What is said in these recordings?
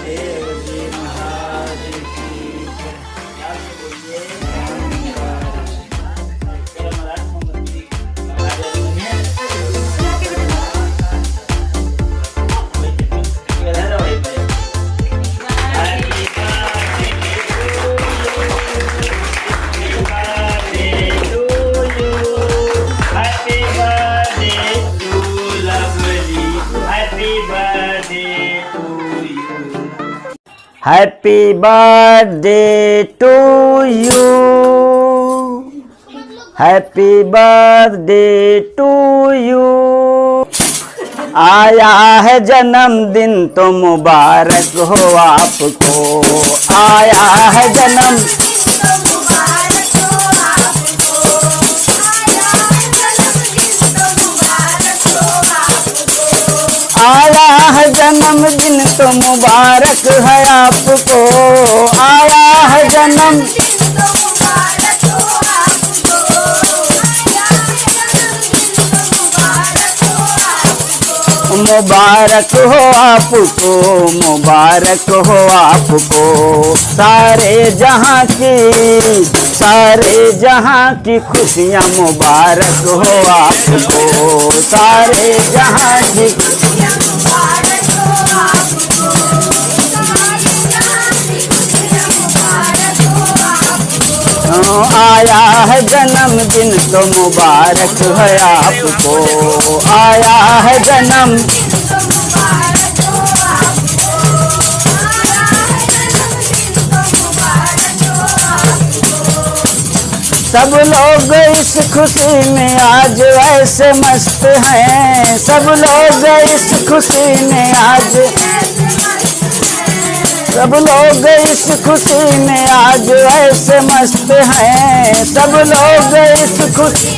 देव जी महाराज की जय। Happy birthday to you. Happy birthday to you. आया है जन्मदिन तो मुबारक हो आपको। आया है जन्म आया है जन्मदिन तो मुबारक है आपको। आया है जन्म मुबारक हो आपको, मुबारक हो आपको। सारे जहां की खुशियां मुबारक हो आपको। सारे जहां की आया है जन्मदिन तो मुबारक है आपको। आया है जन्म सब लोग इस खुशी में आज ऐसे मस्त हैं। सब लोग इस खुशी में आज सब लोग इस खुशी में आज ऐसे मस्त हैं। सब लोग इस खुशी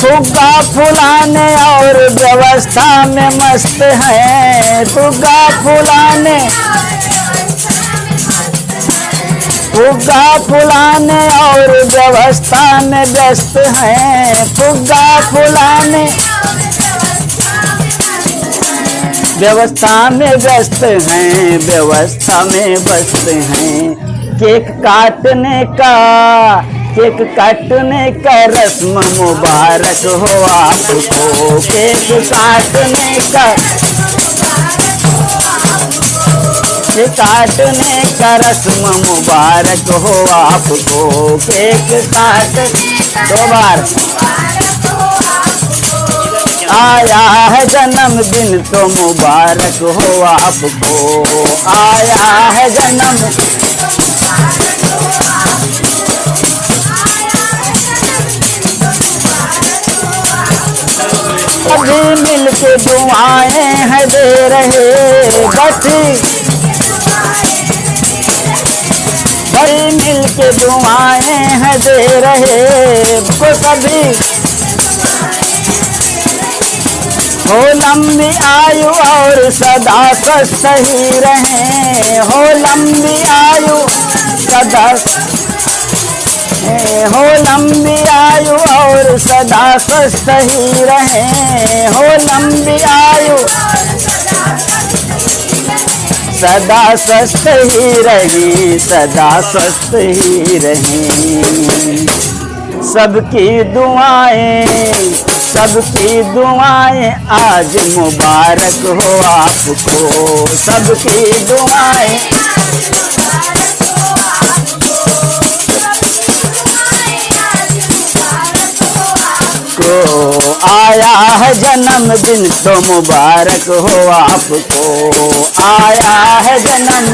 फुग्गा फुलाने और व्यवस्था में मस्त हैं। फुग्गा फुलाने और व्यवस्था में व्यस्त हैं। फुग्गा फुलाने व्यवस्था में व्यस्त हैं। व्यवस्था में व्यस्त हैं। केक काटने का रस्म मुबारक हो आपको। केक काटने का रस्म मुबारक हो आपको। केक काट दो बार आया है जन्मदिन तो मुबारक हो आपको। आया है जन्म सभी मिलके दुआएं हैं दे रहे। सभी मिलके दुआएं हैं दे रहे। को सभी हो लंबी आयु और सदा स्वस्थ ही रहें। हो लंबी आयु सदा हो लंबी आयु और सदा स्वस्थ ही रहें। हो लंबी आयु सदा स्वस्थ ही रही, सदा स्वस्थ ही रहें। सबकी दुआएं आज मुबारक हो आपको। सबकी दुआएं को आया है जन्मदिन तो मुबारक हो आपको। आया है जन्म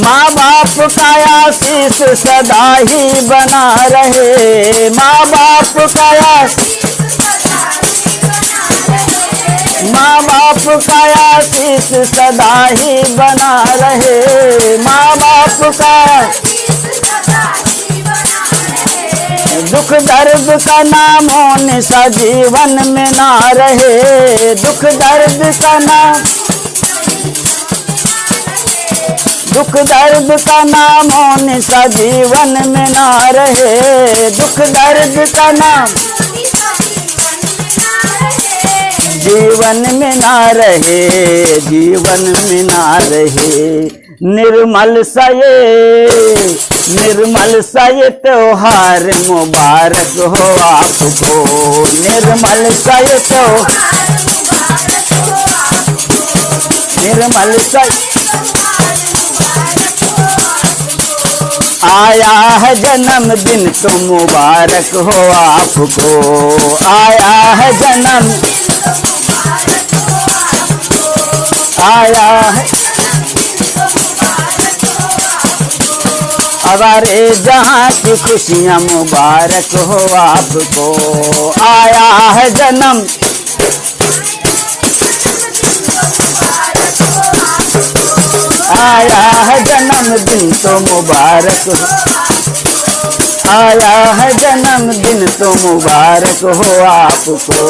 माँ बाप का आशीष सदा ही बना रहे। माँ बाप का आशीष सदा ही बना रहे। माँ बाप का दुख दर्द का नामों निशा जीवन में ना रहे। दुख दर्द दुख दर्द का नामो निशा जीवन में ना रहे, दुख दर्द का नाम जीवन में ना रहे, जीवन में ना रहे। निर्मल सा ये त्योहार मुबारक हो आपको, निर्मल सा ये त्योहार, निर्मल सा आया है जन्मदिन तो मुबारक हो आपको, आया है जन्म, आया है हमारे जहाँ की खुशियाँ मुबारक हो आपको, आया है जन्म, आया है जन्मदिन तो मुबारक हो, आया है जन्मदिन तो मुबारक हो आपको।